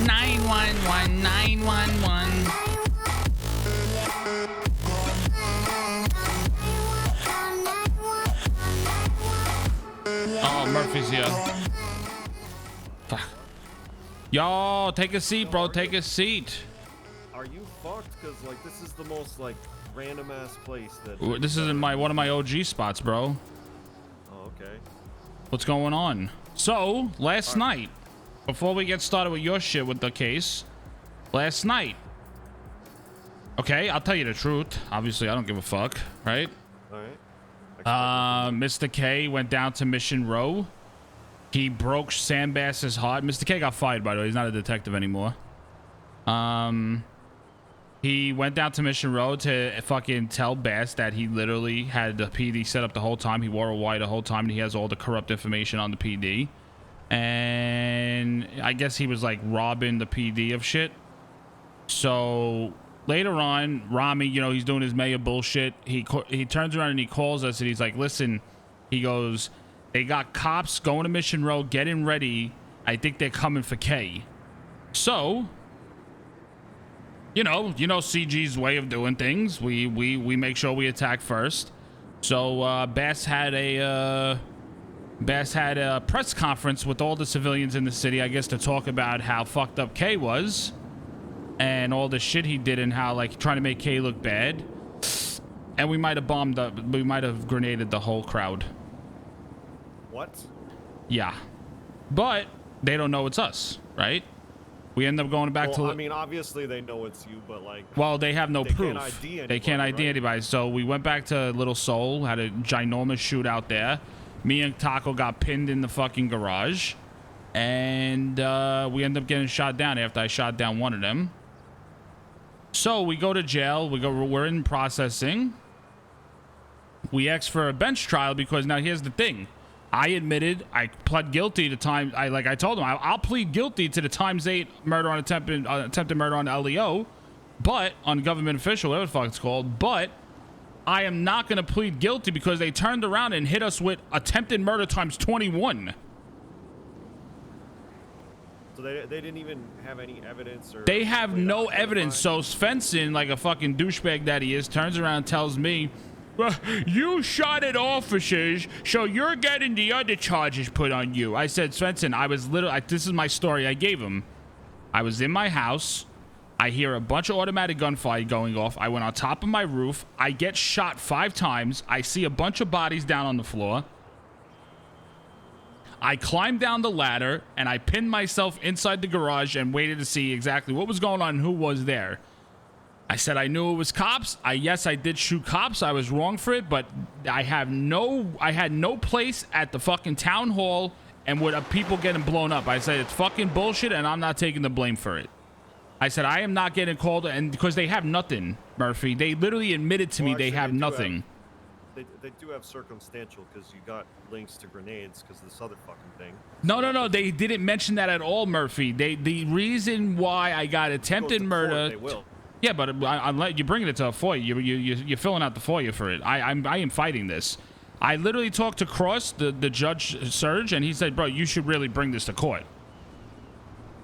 911, 911. Oh, Murphy's here. Fuck. Yo, take a seat, bro. Take a seat. Are you fucked? Because like this is the most like random ass place that. This is in one of my OG spots, bro. Oh, okay. What's going on? So last night, before we get started with your shit with the case, last night. Okay, I'll tell you the truth. Obviously, I don't give a fuck, right? All right. Mr. K went down to Mission Row. He broke Sam Bass's heart. Mr. K got fired, by the way. He's not a detective anymore. He went down to Mission Row to fucking tell Bass that he literally had the PD set up the whole time. He wore a wire the whole time, and he has all the corrupt information on the PD. And I guess he was like robbing the PD of shit. So later on, Rami, you know, he's doing his mayor bullshit. He turns around and he calls us, and he's like, listen, he goes, they got cops going to Mission Row, getting ready. I think they're coming for K. So, you know CG's way of doing things. We make sure we attack first. So Bass had a press conference with all the civilians in the city, I guess, to talk about how fucked up K was and all the shit he did and how like trying to make K look bad. And we might have grenaded the whole crowd. What? Yeah, but they don't know it's us, right? We end up going back to. I mean, obviously they know it's you, but like. Well, they have no proof. Can't ID anybody, they can't ID anybody. So we went back to Little Seoul, had a ginormous shootout there. Me and Taco got pinned in the fucking garage, and we ended up getting shot down after I shot down one of them. So we go to jail. We're in processing. We asked for a bench trial because now here's the thing. I admitted, I pled guilty to time. I told him I'll plead guilty to the ×8 murder on attempted murder on LEO, but on government official, whatever the fuck it's called. But I am not going to plead guilty because they turned around and hit us with attempted murder ×21. So they didn't even have any evidence, or they have no evidence. So Svensson, like a fucking douchebag that he is, turns around and tells me, well, you shot at officers, so you're getting the other charges put on you. I said, Svensson, I was literally, this is my story I gave him. I was in my house. I hear a bunch of automatic gunfire going off. I went on top of my roof. I get shot 5 times. I see a bunch of bodies down on the floor. I climbed down the ladder, and I pinned myself inside the garage and waited to see exactly what was going on and who was there. I said I knew it was cops. Yes, I did shoot cops. I was wrong for it, but I had no place at the fucking town hall and with people getting blown up. I said it's fucking bullshit, and I'm not taking the blame for it. I said I am not getting called, and because they have nothing, Murphy. They literally admitted to me they have nothing. They do have circumstantial because you got links to grenades because this other fucking thing. No. They didn't mention that at all, Murphy. The reason why I got attempted murder. They will. Yeah, but you're bringing it to a FOIA. You're filling out the FOIA for it. I am fighting this. I literally talked to Cross, the judge, Serge, and he said, bro, you should really bring this to court.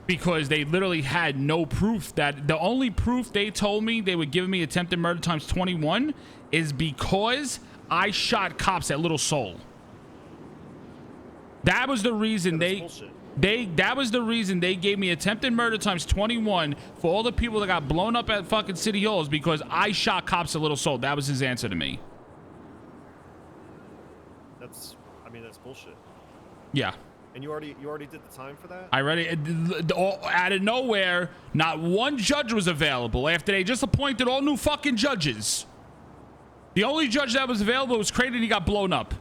Because they literally had no proof. That the only proof they told me they would give me attempted murder ×21 is because I shot cops at Little Seoul. That was the reason that was the reason they gave me attempted murder ×21 for all the people that got blown up at fucking City Halls because I shot cops at Little Seoul. That was his answer to me. That's bullshit. Yeah. And you already did the time for that? I already, out of nowhere, not one judge was available after they just appointed all new fucking judges. The only judge that was available was Creighton, and he got blown up.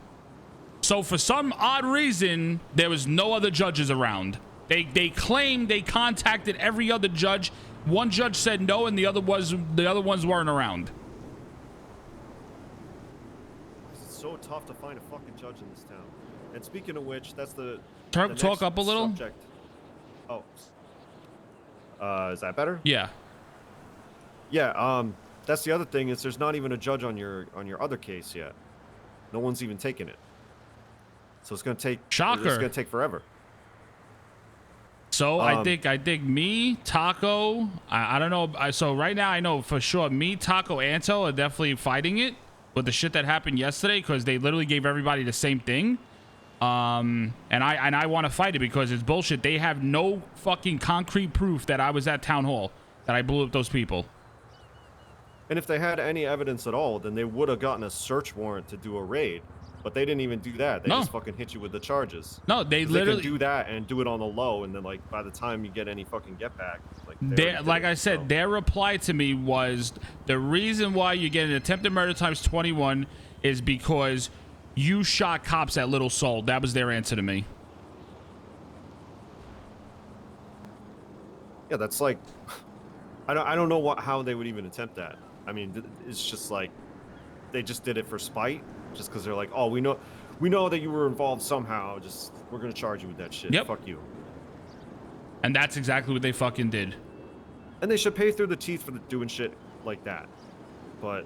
So for some odd reason, there was no other judges around. They claimed they contacted every other judge. One judge said no, and the other ones weren't around. It's so tough to find a fucking judge in this town. And speaking of which, that's the talk up a little. Subject. Oh, is that better? Yeah. Yeah. That's the other thing is there's not even a judge on your other case yet. No one's even taken it. So it's gonna take. Shocker. It's gonna take forever. So So I think me, Taco, I don't know. So right now I know for sure me, Taco, Anto are definitely fighting it with the shit that happened yesterday because they literally gave everybody the same thing. And I want to fight it because it's bullshit. They have no fucking concrete proof that I was at town hall, that I blew up those people. And if they had any evidence at all, then they would have gotten a search warrant to do a raid. But they didn't even do that. They just fucking hit you with the charges. No, they literally can do that and do it on the low, and then like by the time you get any fucking get back, like I said, their reply to me was the reason why you get an attempted murder times 21 is because you shot cops at Little Seoul. That was their answer to me. Yeah, that's like, I don't know how they would even attempt that. I mean, it's just like they just did it for spite. Just because they're like, oh, we know that you were involved somehow. Just we're gonna charge you with that shit. Yep. Fuck you. And that's exactly what they fucking did. And they should pay through the teeth for doing shit like that. But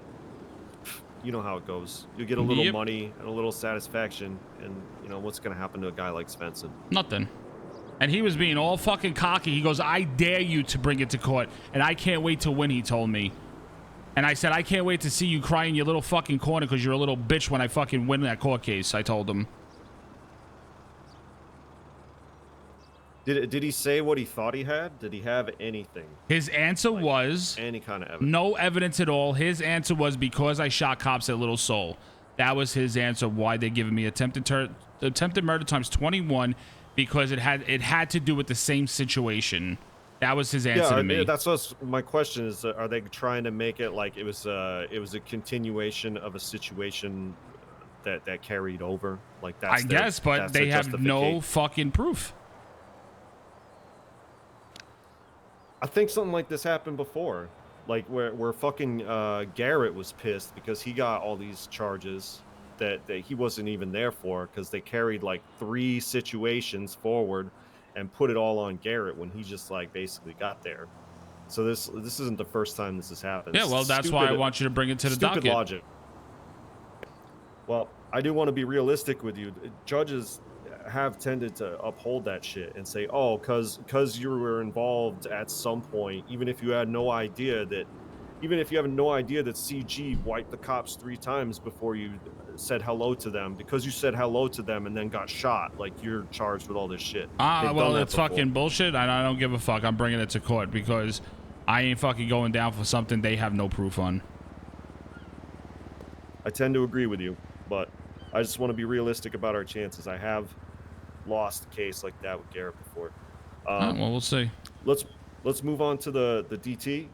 you know how it goes. You get a little money and a little satisfaction, and you know what's gonna happen to a guy like Svensson? Nothing. And he was being all fucking cocky. He goes, I dare you to bring it to court, and I can't wait to win. He told me. And I said, I can't wait to see you cry in your little fucking corner because you're a little bitch when I fucking win that court case, I told him. Did he say what he thought he had? Did he have anything? His answer was... any kind of evidence. No evidence at all. His answer was because I shot cops at Little Seoul. That was his answer why they're giving me attempted murder times 21 because it had to do with the same situation. That was his answer to me. Yeah, that's what my question is. Are they trying to make it like it was a continuation of a situation that carried over? Like that's I guess, but they have no fucking proof. I think something like this happened before, like where fucking Garrett was pissed because he got all these charges that he wasn't even there for because they carried like 3 situations forward and put it all on Garrett when he just like basically got there. So this isn't the first time this has happened. Yeah, well, that's why I want you to bring it to the docket. Stupid logic. Well, I do want to be realistic with you. Judges have tended to uphold that shit and say, oh, because you were involved at some point, even if you have no idea that CG wiped the cops 3 times before you said hello to them, because you said hello to them and then got shot, like you're charged with all this shit. Well, it's fucking bullshit, and I don't give a fuck. I'm bringing it to court because I ain't fucking going down for something they have no proof on. I tend to agree with you, but I just want to be realistic about our chances. I have lost a case like that with Garrett before. Well, we'll see. Let's move on to the DT.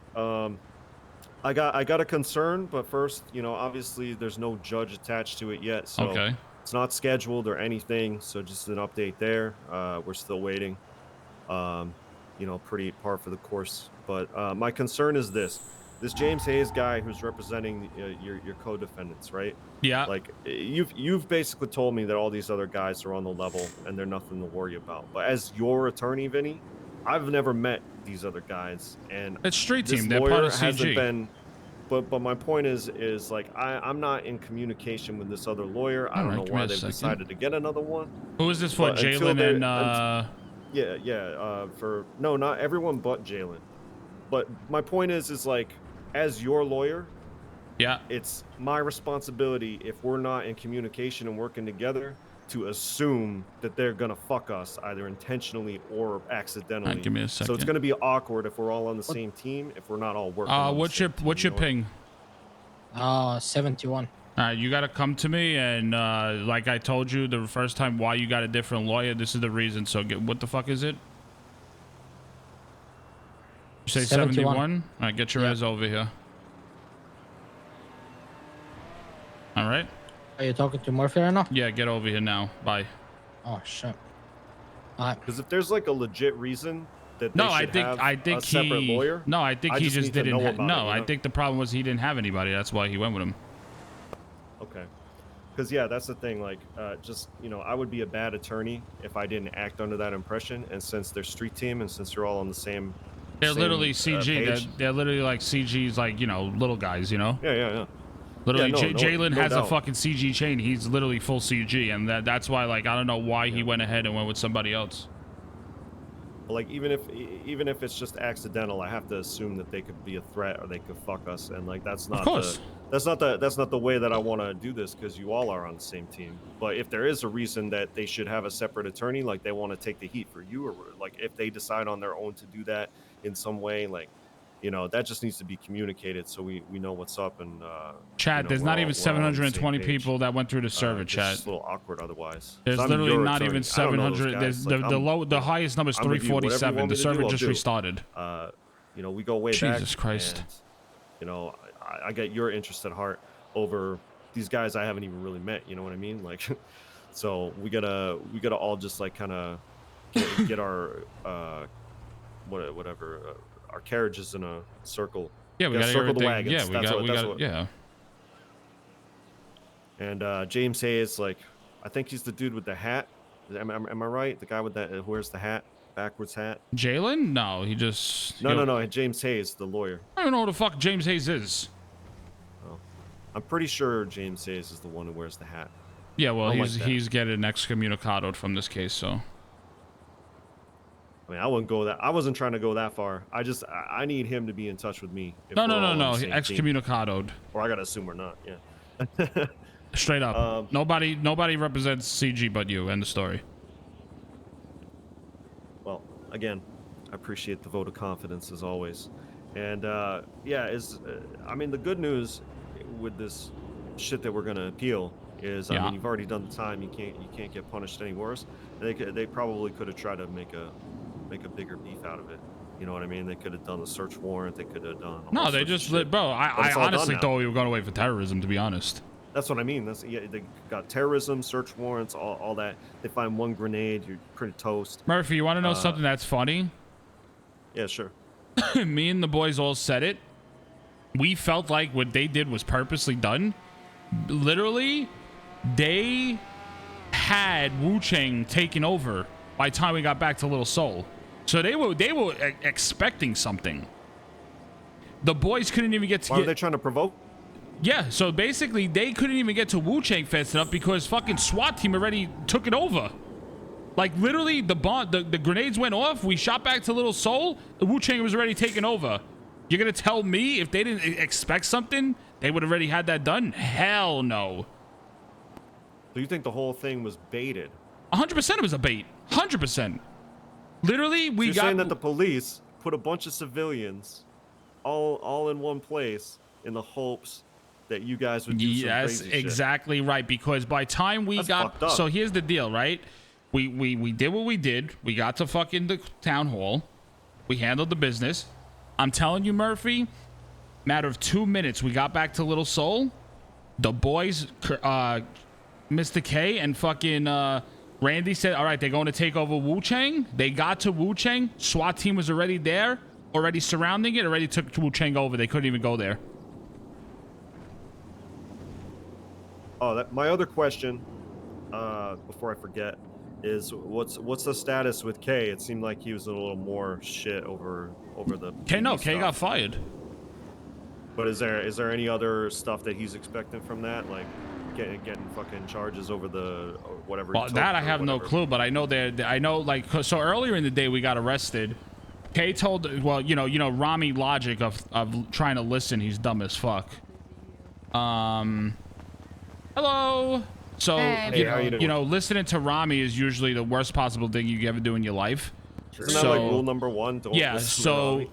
I got a concern, but first, you know, obviously there's no judge attached to it yet, so it's not scheduled or anything. So just an update there. We're still waiting. You know, pretty par for the course. But my concern is this James Hayes guy who's representing your co-defendants, right? Yeah. Like you've basically told me that all these other guys are on the level and they're nothing to worry about. But as your attorney, Vinny, I've never met these other guys, and it's street team. They're part of CG. But my point is like I'm not in communication with this other lawyer. I don't know why they've decided to get another one. Who is this for? Jalen and for no, not everyone but Jalen. But my point is like, as your lawyer, yeah, it's my responsibility if we're not in communication and working together to assume that they're gonna fuck us either intentionally or accidentally. Right, give me a second. So it's gonna be awkward if we're all on the same team if we're not all working. What's your ping? 71. All right, you gotta come to me, and like I told you the first time, why you got a different lawyer. This is the reason. So what the fuck is it? You say 71? All right, get your ass over here. All right. Are you talking to Murphy right now? Yeah, get over here now. Bye. Oh shit. Alright. Because if there's like a legit reason that they I think a separate lawyer. No, I think he just didn't. I think think the problem was he didn't have anybody. That's why he went with him. Okay. Because yeah, that's the thing. Like, just I would be a bad attorney if I didn't act under that impression. And since they're street team, and since you're all on the same, they're literally CG. They're literally like CG's, like little guys. Yeah. Literally, Jalen has a fucking CG chain. He's literally full CG, and that's why, like, I don't know why he went ahead and went with somebody else. Like even if it's just accidental, I have to assume that they could be a threat or they could fuck us, and like that's not the way that I want to do this, because you all are on the same team. But if there is a reason that they should have a separate attorney, like they want to take the heat for you, or like if they decide on their own to do that in some way, like, you know, that just needs to be communicated so we know what's up. And chat, you know, there's not even 720 the people that went through the server, chat. It's a little awkward otherwise. There's literally not even 700. There's the highest number is 347. The server just restarted. You know, we go way back. Jesus Christ. And, you know, I get your interest at heart over these guys I haven't even really met. You know what I mean? Like, so we gotta all just like kind of get our whatever. Our carriages in a circle. Yeah, we gotta circle the wagons. Yeah, we got yeah. And James Hayes, like, I think he's the dude with the hat. Am I right? The guy with that who wears the hat, backwards hat. Jalen? No, he just. No. James Hayes, the lawyer. I don't know who the fuck James Hayes is. Oh, I'm pretty sure James Hayes is the one who wears the hat. Yeah, well, he's getting excommunicated from this case, so. I mean, I wasn't trying to go that far. I need him to be in touch with me. No. Excommunicated. Or I gotta assume we're not. Yeah. Straight up. Nobody represents CG but you. End of story. Well, again, I appreciate the vote of confidence as always. And yeah, I mean, the good news with this shit that we're gonna appeal is, I mean, you've already done the time. You can't get punished any worse. They probably could have tried to make a bigger beef out of it. You know what I mean? They could have done a search warrant. They could have done. No, they just bro. I honestly thought we were going away for terrorism. To be honest. That's what I mean. They got terrorism, search warrants, all that. They find one grenade, you're pretty toast. Murphy, you want to know something that's funny? Yeah, sure. Me and the boys all said it. We felt like what they did was purposely done. Literally, they had Wu Chang taken over by the time we got back to Little Seoul. So they were expecting something. The boys couldn't even get to. Why were they trying to provoke? Yeah, so basically they couldn't even get to Wu Chang fast enough because fucking SWAT team already took it over. Like literally, the grenades went off. We shot back to Little Seoul. The Wu Chang was already taken over. You're gonna tell me if they didn't expect something, they would have already had that done? Hell no. So you think the whole thing was baited? 100% it was a bait. 100%. Literally, you're saying that the police put a bunch of civilians all in one place in the hopes that you guys would do some crazy shit. Exactly right. Because by time we got, so here's the deal, right? We did what we did. We got to fucking the town hall. We handled the business. I'm telling you, Murphy, matter of 2 minutes, we got back to Little Seoul. The boys, Mr. K and fucking Randy said, all right, they're going to take over Wu Chang. They got to Wu Chang. SWAT team was already there, already surrounding it, already took Wu Chang over. They couldn't even go there. Oh, my other question, before I forget, is what's the status with K? It seemed like he was a little more shit over the K. No, K got fired. But is there any other stuff that he's expecting from that, like getting fucking charges over the or whatever? Well, that I have no clue, but I know like so earlier in the day we got arrested. K told, well, you know Rami logic of trying to listen. He's dumb as fuck. Hello. So hey, you know, listening to Rami is usually the worst possible thing you can ever do in your life. Isn't that like rule number one? Yeah. So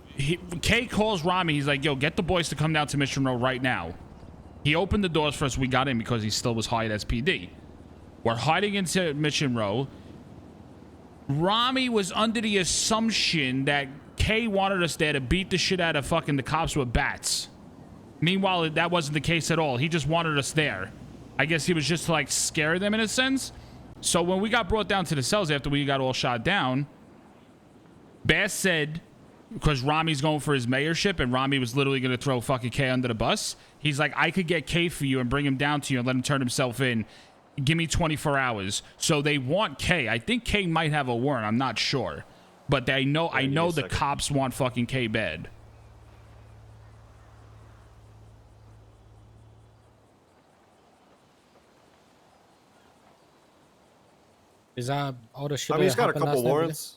K calls Rami. He's like, "Yo, get the boys to come down to Mission Row right now." He opened the doors for us. We got in because he still was hired as PD. We're hiding into Mission Row. Rami was under the assumption that K wanted us there to beat the shit out of fucking the cops with bats. Meanwhile, that wasn't the case at all. He just wanted us there. I guess he was just to like scare them in a sense. So when we got brought down to the cells after we got all shot down, Bass said, because Rami's going for his mayorship and Rami was literally going to throw fucking K under the bus. He's like, I could get K for you and bring him down to you and let him turn himself in. Give me 24 hours. So they want K. I think K might have a warrant. I'm not sure. But I know the cops want fucking K bad. Is that all the shit? I mean, he's got a couple warrants.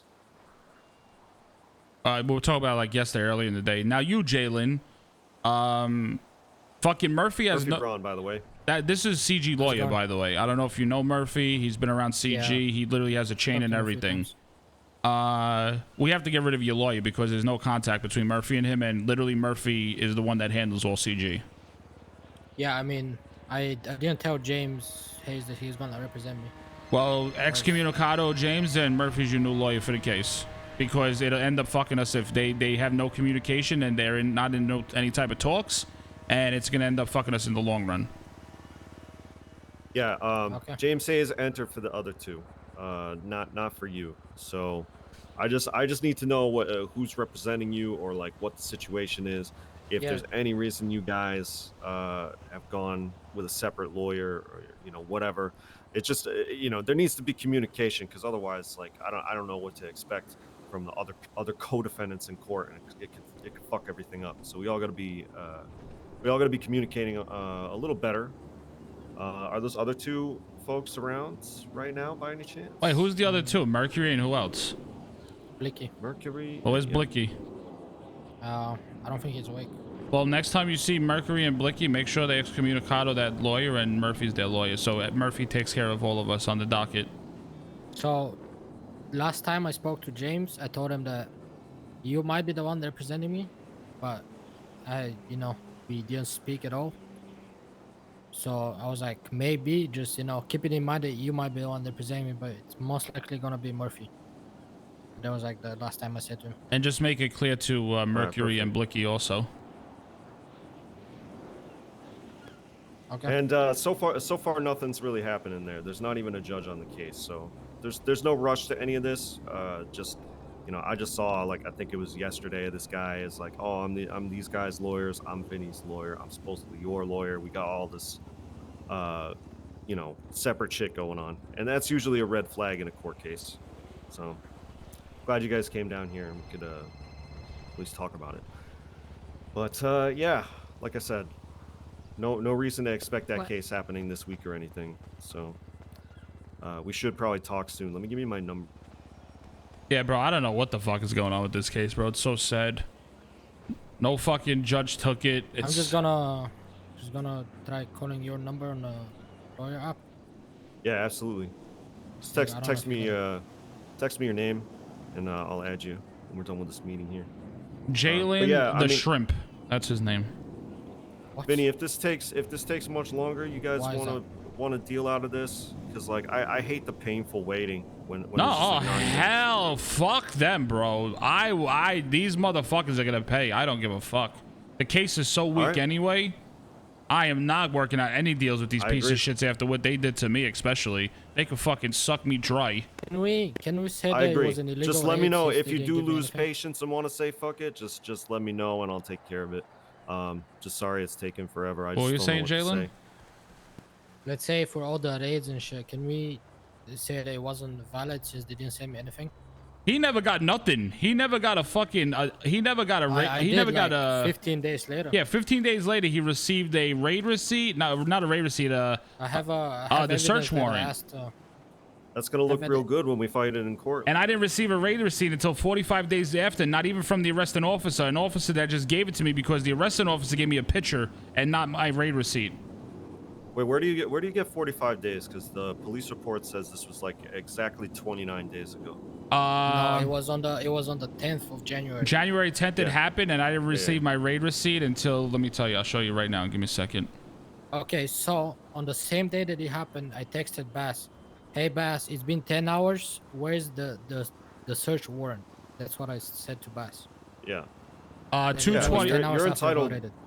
We were talking about like yesterday, early in the day. Now you, Jalen, fucking Murphy has Murphy Braun, by the way. This is CG lawyer, by the way. I don't know if you know Murphy. He's been around CG. Yeah. He literally has a chain and everything. We have to get rid of your lawyer because there's no contact between Murphy and him, and literally Murphy is the one that handles all CG. Yeah, I mean, I didn't tell James Hayes that he's gonna represent me. Well, excommunicado James, and Murphy's your new lawyer for the case, because it'll end up fucking us if they have no communication and they're not in any type of talks, and it's gonna end up fucking us in the long run. Yeah, okay. James Hayes entered for the other two, not for you. So I just need to know what who's representing you, or like what the situation is. If there's any reason you guys have gone with a separate lawyer, or whatever, it's just there needs to be communication, because otherwise, like, I don't know what to expect from the other co-defendants in court, and it could fuck everything up. So we all got to be communicating a little better. Are those other two folks around right now by any chance? Wait, who's the other two? Mercury and who else? Blicky. Mercury. Oh, where's Blicky? I don't think he's awake. Well, next time you see Mercury and Blicky, make sure they excommunicado that lawyer, and Murphy's their lawyer. So Murphy takes care of all of us on the docket. So, last time I spoke to James, I told him that you might be the one representing me, but we didn't speak at all. So I was like, maybe just keep it in mind that you might be the one representing me, but it's most likely gonna be Murphy. That was like the last time I said to him. And just make it clear to Mercury and Blicky also. Okay. And so far nothing's really happening there. There's not even a judge on the case, so there's no rush to any of this. Just I just saw, like, I think it was yesterday, this guy is like, oh, I'm these guys' lawyers, I'm Vinny's lawyer, I'm supposedly your lawyer. We got all this separate shit going on, and that's usually a red flag in a court case. So glad you guys came down here and we could at least talk about it. But yeah, like I said, no reason to expect that case happening this week or anything. So we should probably talk soon. Let me give you my number. Yeah, bro, I don't know what the fuck is going on with this case, bro. It's so sad. No fucking judge took it. I'm just gonna try calling your number on the lawyer app. Yeah, absolutely. Just text me your name, and I'll add you when we're done with this meeting here. Jalen Shrimp. That's his name. What? Vinny, if this takes much longer, you guys want to deal out of this, because like I hate the painful waiting when no, oh hell, fuck them, bro. These motherfuckers are gonna pay. I don't give a fuck. The case is so weak anyway. I am not working out any deals with these pieces of shits after what they did to me, especially. They could fucking suck me dry. Can we say that it was an illegal? Just let me know if you do lose patience and want to say fuck it. Just let me know and I'll take care of it. Just sorry it's taken forever. What were you saying, Jalen? Let's say for all the raids and shit, can we say that it wasn't valid since they didn't send me anything? He never got nothing. He never got a fucking. He never got a. He never got a. 15 days later. Yeah, 15 days later, he received a raid receipt. No, not a raid receipt. I have the search warrant. That's gonna look real good when we fight it in court. And I didn't receive a raid receipt until 45 days after. Not even from the arresting officer. An officer that just gave it to me because the arresting officer gave me a picture and not my raid receipt. Wait, where do you get 45 days? Because the police report says this was like exactly 29 days ago. No, it was on the 10th of January. January 10th it happened, and I didn't receive my raid receipt until, let me tell you, I'll show you right now. Give me a second. Okay, so on the same day that it happened, I texted Bass, "Hey Bass, it's been 10 hours. Where's the search warrant?" That's what I said to Bass. Yeah. 220.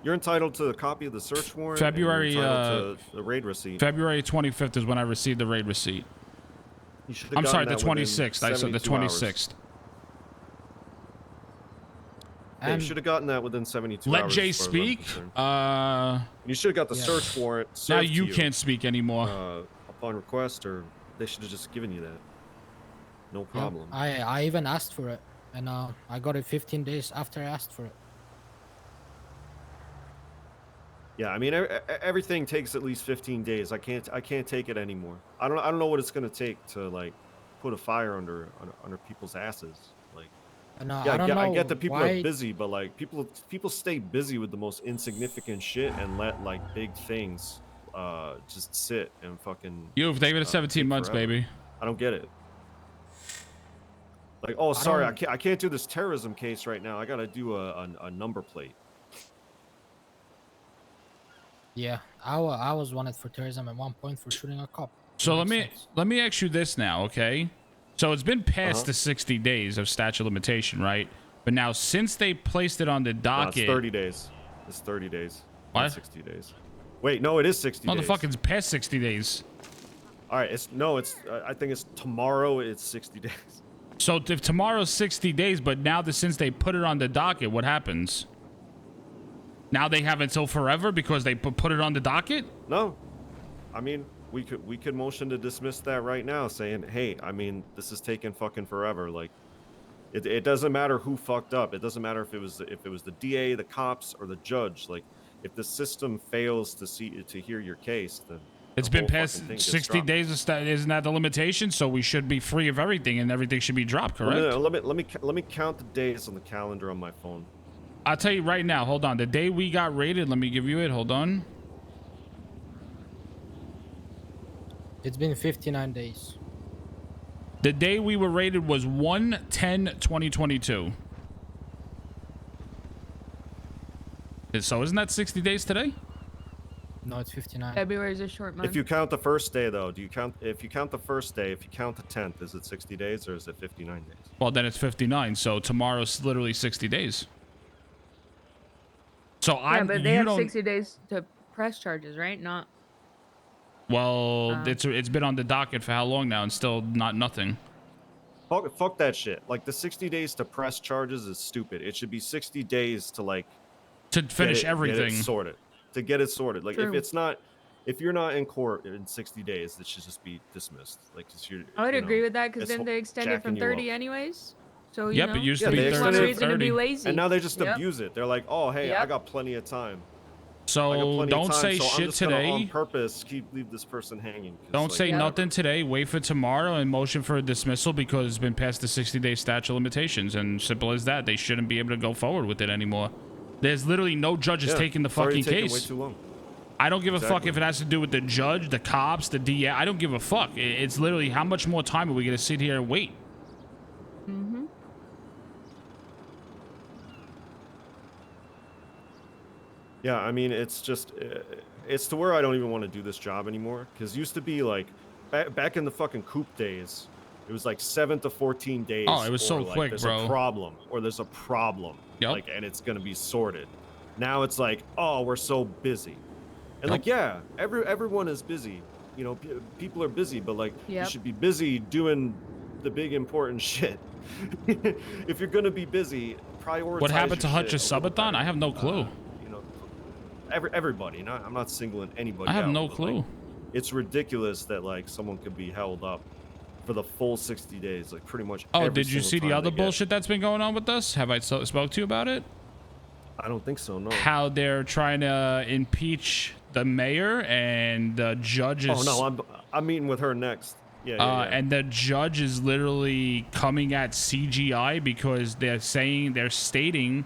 You're entitled to a copy of the search warrant. February. To the raid receipt. February 25th is when I received the raid receipt. I'm sorry, the 26th. I said the 26th. You should have gotten that within 72 hours. Let Jay speak. You should have got the search warrant. Now you can't speak anymore. Upon request, or they should have just given you that. No problem. I even asked for it, and I got it 15 days after I asked for it. Yeah, I mean everything takes at least 15 days. I can't take it anymore. I don't know what it's gonna take to like put a fire under people's asses. Like No, Yeah, I don't know I get that people why. are busy, but like people stay busy with the most insignificant shit and let like big things just sit and fucking You've David at 17 take months, forever. baby. I don't get it. Like, oh, sorry, I can't do this terrorism case right now. I gotta do a number plate. Yeah, I was wanted for terrorism at one point for shooting a cop. So Didn't make sense. let me ask you this now, okay? So it's been past the 60 days of statute of limitation, right? But now since they placed it on the docket, No, it's 30 days. It's 30 days. What? Not 60 days. Wait, no, it is 60 days. Motherfucking past 60 days. All right, I think it's tomorrow. It's 60 days. So if tomorrow's 60 days, but now since they put it on the docket, what happens? Now they have until forever because they put it on the docket? No, I mean we could motion to dismiss that right now, saying, hey, I mean this is taking fucking forever. Like, it doesn't matter who fucked up. It doesn't matter if it was the DA, the cops, or the judge. Like, if the system fails to hear your case, then it's been past 60 days. Isn't that the limitation? So we should be free of everything, and everything should be dropped, correct? Let me count the days on the calendar on my phone. I'll tell you right now. Hold on. The day we got raided, let me give you it. Hold on. It's been 59 days. The day we were raided was 1/10/2022. So isn't that 60 days today? No, it's 59. February is a short month. If you count the first day, though, if you count the first day, if you count the 10th, is it 60 days or is it 59 days? Well, then it's 59. So tomorrow's literally 60 days. So yeah, but they have 60 days to press charges, right? Not. Well, it's been on the docket for how long now and still nothing. Fuck that shit. Like, the 60 days to press charges is stupid. It should be 60 days to finish everything. Get it sorted. To get it sorted. Like, True. if you're not in court in 60 days, it should just be dismissed. Like, cause I would agree with that, because then they extended from 30 anyways. So yep, it used to be 30 no reason to 30. be lazy. And now they just abuse it. They're like, oh, hey, I got plenty of time. So don't say shit I'm just today. On purpose, leave this person hanging. Don't say nothing today. Wait for tomorrow and motion for a dismissal because it's been past the 60-day statute of limitations. And simple as that. They shouldn't be able to go forward with it anymore. There's literally no judges taking the fucking case. Way too long. I don't give a fuck if it has to do with the judge, the cops, the DA. I don't give a fuck. It's literally how much more time are we gonna sit here and wait? Mm-hmm. Yeah, I mean, it's just, it's to where I don't even want to do this job anymore. Because it used to be like, back in the fucking coop days, it was like 7 to 14 days. Oh, it was so like, quick, there's bro. a problem, or there's a problem. Yep. Like, and it's going to be sorted. Now it's like, oh, we're so busy. And like, yeah, everyone is busy. You know, people are busy, but like, you should be busy doing the big important shit. If you're going to be busy, prioritize. What happened to Hutch's Subathon? Subathon? I have no clue. Everybody. I'm not singling anybody. I have out, no clue. Like, it's ridiculous that like someone could be held up for the full 60 days, like pretty much. Oh, did you see the other bullshit that's been going on with us? Have I spoke to you about it? I don't think so. No. How they're trying to impeach the mayor and the judge is. Oh no, I'm meeting with her next. Yeah. And the judge is literally coming at CGI because they're stating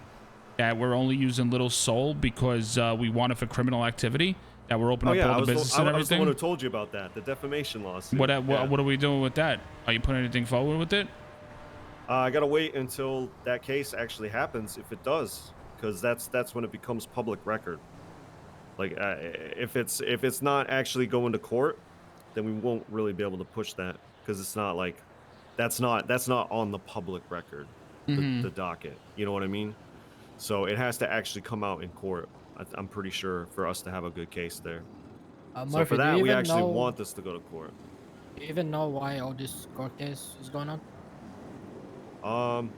that we're only using Little Soul because we want it for criminal activity. That we're opening up all the business and everything. I was the one who told you about that, the defamation lawsuit. What are we doing with that? Are you putting anything forward with it? I gotta wait until that case actually happens, if it does, because that's when it becomes public record. Like, if it's not actually going to court, then we won't really be able to push that, because it's not like that's not on the public record, the docket. You know what I mean? So it has to actually come out in court. I'm pretty sure, for us to have a good case there. Murphy, so for that, we actually want this to go to court. Do you even know why all this court case is going on?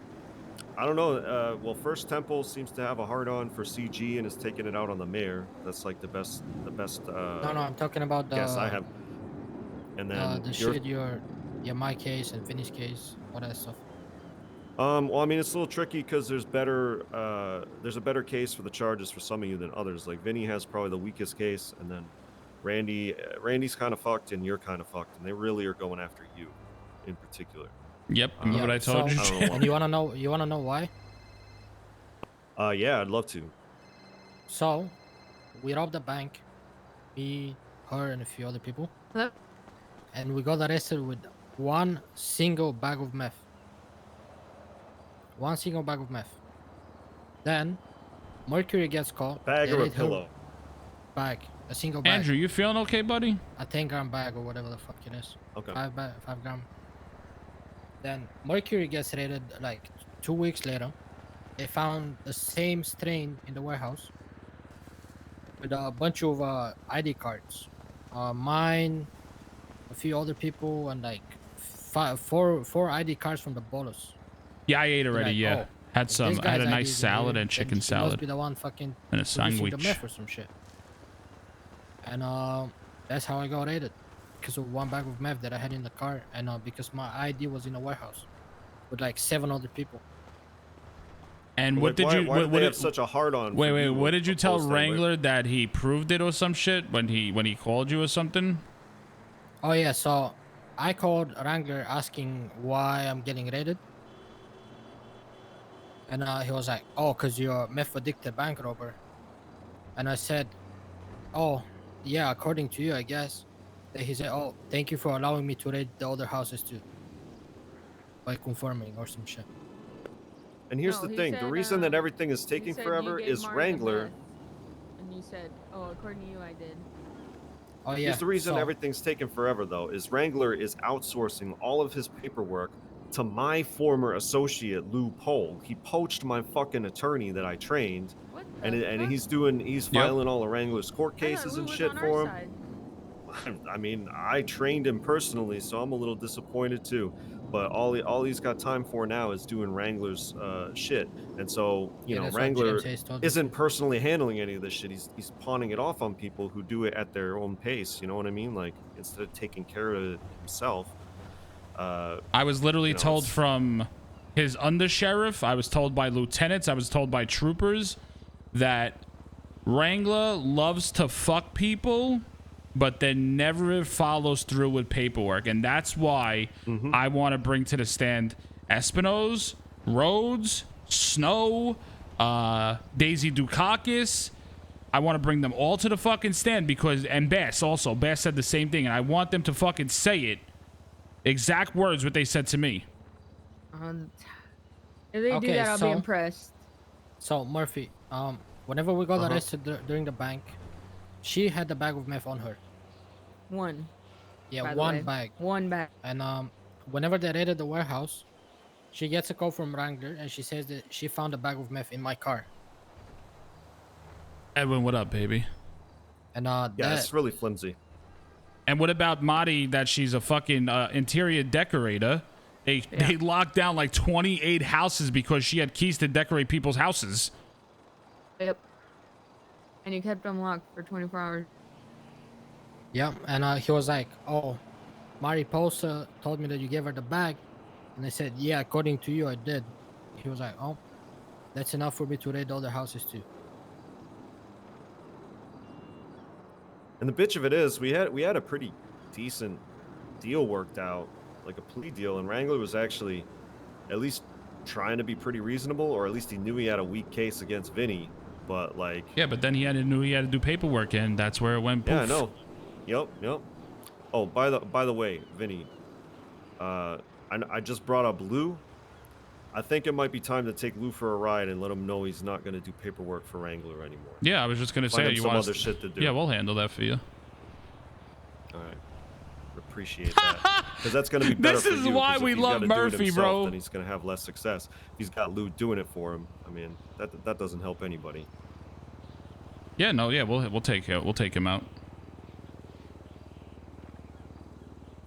I don't know. Well, First Temple seems to have a hard-on for CG and is taking it out on the mayor. That's like the best. No, I'm talking about the. Yes, I have. And then my case and Vinny's case, all that stuff. Well, I mean, it's a little tricky because there's a better case for the charges for some of you than others. Like, Vinny has probably the weakest case, and then Randy's kind of fucked, and you're kind of fucked, and they really are going after you in particular. Yep, remember what I told you? And you wanna know why? Yeah, I'd love to. So, we robbed the bank. Me, her, and a few other people. Hello? And we got arrested with one single bag of meth. One single bag of meth. Then, Mercury gets caught. Bag or a pillow? Bag. A single bag. Andrew, you feeling okay, buddy? A 10-gram bag or whatever the fuck it is. Okay. 5 gram. Then Mercury gets raided like 2 weeks later. They found the same strain in the warehouse with a bunch of ID cards. Mine, a few other people, and like four ID cards from the bolus. Yeah, I ate already. Like, yeah, I had a nice salad and chicken salad. Must be the one fucking and a sandwich. The meth or some shit. And that's how I got raided, because of one bag of meth that I had in the car, and because my ID was in a warehouse with like 7 other people. And what did you? Why did what they have such a hard on? Wait. What did you tell Wrangler that he proved it or some shit when he called you or something? Oh yeah, so I called Wrangler asking why I'm getting raided, and he was like, "Oh, cause you're a meth addicted bank robber," and I said, "Oh, yeah, according to you, I guess." Then he said, "Oh, thank you for allowing me to raid the other houses too, by confirming or some shit." And here's the thing: the reason that everything is taking forever is Wrangler. And you said, "Oh, according to you, I did." Oh yeah. Here's the reason everything's taking forever, though, is Wrangler is outsourcing all of his paperwork to my former associate Lou Pole. He poached my fucking attorney that I trained, and he's filing all of Wrangler's court cases and shit for him. I mean, I trained him personally, so I'm a little disappointed too. But all he's got time for now is doing Wrangler's shit, and so Wrangler isn't personally handling any of this shit. He's pawning it off on people who do it at their own pace. You know what I mean? Like, instead of taking care of it himself. I was literally told from his undersheriff. I was told by lieutenants. I was told by troopers that Wrangler loves to fuck people, but then never follows through with paperwork. And that's why I want to bring to the stand Espino's, Rhodes, Snow, Daisy Dukakis. I want to bring them all to the fucking stand and Bass also. Bass said the same thing, and I want them to fucking say it. Exact words what they said to me. If they do that, I'll be impressed. So, Murphy, whenever we got arrested during the bank, she had the bag of meth on her. One. Yeah, one bag. One bag. And whenever they raided the warehouse, she gets a call from Wrangler, and she says that she found a bag of meth in my car. Edwin, what up, baby? And it's really flimsy. And what about Marty, that she's a fucking interior decorator? They locked down like 28 houses because she had keys to decorate people's houses. Yep. And you kept them locked for 24 hours. Yeah, and he was like, "Oh, Mari Posa told me that you gave her the bag," and I said, "Yeah, according to you, I did." He was like, "Oh, that's enough for me to raid all the houses too." And the bitch of it is, we had a pretty decent deal worked out, like a plea deal, and Wrangler was actually at least trying to be pretty reasonable, or at least he knew he had a weak case against Vinny. But like, yeah, but then he knew he had to do paperwork, and that's where it went. Poof. Yeah, I know. Yep. Oh, by the way, Vinny, I just brought up Lou. I think it might be time to take Lou for a ride and let him know he's not going to do paperwork for Wrangler anymore. Yeah, I was just going to say, you want other shit to do. Yeah, we'll handle that for you. All right. Appreciate that, because that's going to be better for you. This is why we love Murphy, bro. Then he's going to have less success. If he's got Lou doing it for him, I mean, that doesn't help anybody. Yeah, no, yeah, we'll take him out.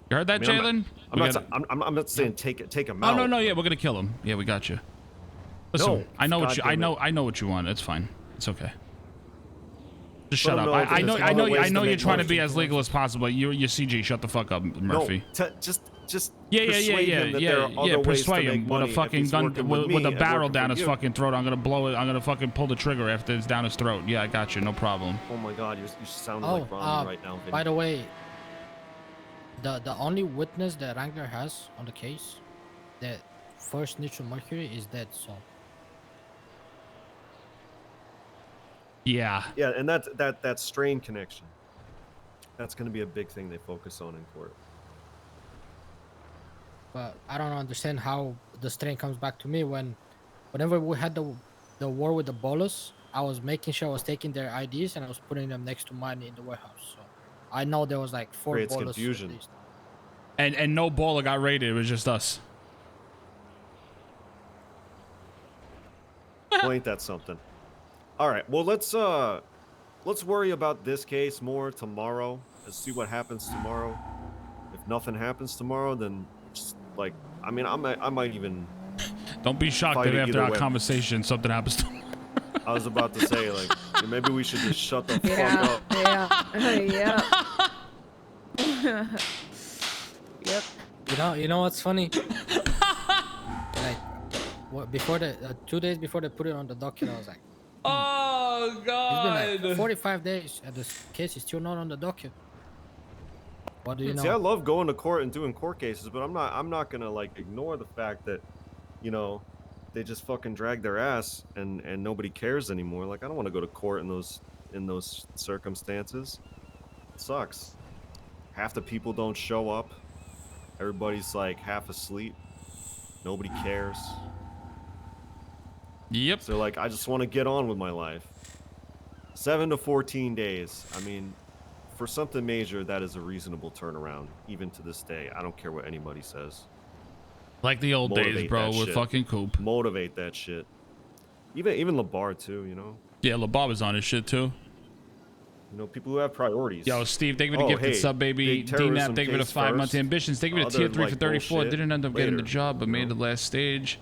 You heard that, Jalen? I'm not saying take him out. Oh no, yeah, we're gonna kill him. Yeah, we got you. Listen, I know what you want. It's fine. It's okay. Just shut up. I know you're trying to be as legal as possible. You're CG. Shut the fuck up, Murphy. No, just yeah. Persuade him with a fucking gun, with a barrel down his fucking throat. I'm gonna blow it. I'm gonna fucking pull the trigger after it's down his throat. Yeah, I got you. No problem. Oh my God, you're sounding like Ronnie right now, Vinny. By the way, the only witness that Wrangler has on the case the first neutral mercury is dead. So Yeah. Yeah, and that strain connection. That's going to be a big thing they focus on in court. but I don't understand how the strain comes back to me whenever we had the war with the bolus, I was making sure I was taking their IDs and I was putting them next to mine in the warehouse. So I know there was like 4 Creates bolus at confusion. least. And no baller got raided. It was just us. Well, ain't that something? All right. Well, let's worry about this case more tomorrow and see what happens tomorrow. If nothing happens tomorrow, then just like I might even. Don't be shocked fight that it after either our way. conversation something happens to me. I was about to say like maybe we should just shut the fuck Yeah, up. yeah. Yep. You know what's funny? Like before 2 days before they put it on the docket, I was like, Oh it's God. been like 45 days and this case is still not on the docket. What do you know? See, I love going to court and doing court cases, but I'm not gonna like ignore the fact that, you know, they just fucking drag their ass and nobody cares anymore. Like I don't want to go to court in those circumstances. It sucks. Half the people don't show up. Everybody's like half asleep. Nobody cares. Yep. So like I just want to get on with my life. 7 to 14 days. I mean, for something major, that is a reasonable turnaround, even to this day. I don't care what anybody says. Like the old days, Motivate bro, that with shit. fucking Coop. Motivate that shit. Even LeBar too, you know. Yeah, LeBar was on his shit too. You know, people who have priorities. Yo, Steve, thank you for the gifted sub, baby. big D-Nap, terrorism thank you for the case 5 month first, ambitions. Thank you for the tier other, 3 for like, 34. bullshit Didn't end up getting the later, job, but you made know? the last stage.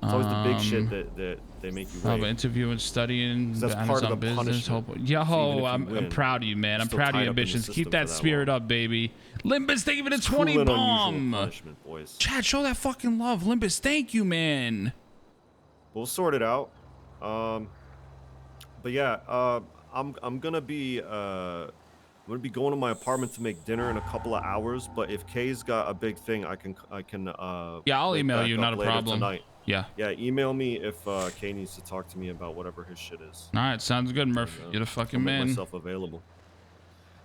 It's always the big shit that they make you Of wait. interviewing, studying, 'Cause that's the part of Amazon the business. punishment. Hope, So even if yo, you I'm win, proud of you, man. you're I'm still proud of tied your up in the ambitions. system Keep for that that spirit long. up, baby. Limbus, thank you for the It's 20 cruel and unusual bomb. punishment, boys. Chat, show that fucking love. Limbus, thank you, man. We'll sort it out. But yeah, I'm gonna be going to my apartment to make dinner in a couple of hours. But if Kay's got a big thing, I can Yeah, I'll wake email back you. up Not a later problem. tonight. Yeah. Yeah, email me if Kay needs to talk to me about whatever his shit is. All right, sounds good, Murph. You're the I'll fucking make man. myself available.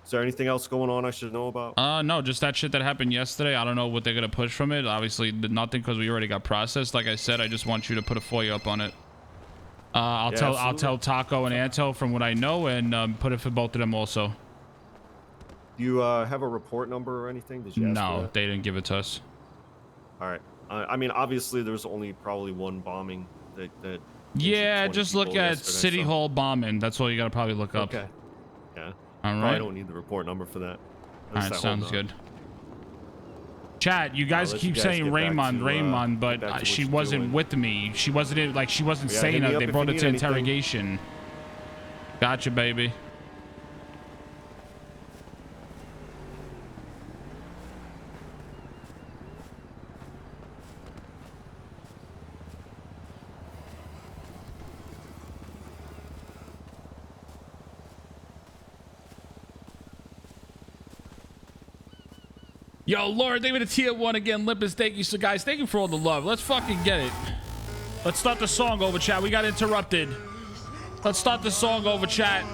Is there anything else going on I should know about? No, just that shit that happened yesterday. I don't know what they're gonna push from it. Obviously, nothing because we already got processed. Like I said, I just want you to put a FOIA up on it. I'll tell Taco and Anto from what I know, and put it for both of them also. Do you have a report number or anything? Did you ask for No, that? they didn't give it to us. All right. I mean, obviously, there's only probably one bombing that Yeah, injured 20 just look people at yesterday, City so- Hall bombing. That's all you gotta probably look up. Okay. Yeah. All Probably right. don't need the report number for that. All right, sounds good. Chat, you guys let you keep guys saying get back Raymond, to, Raymond, get back to but what she you're wasn't doing. with me. She wasn't she wasn't Yeah, saying hit me that. up They if brought you it to need anything. interrogation. Gotcha, baby. Yo, Laura, thank you for the tier 1 again. Limpus, thank you. So, guys, thank you for all the love. Let's fucking get it. Let's start the song over, chat. We got interrupted. Let's start the song over, chat.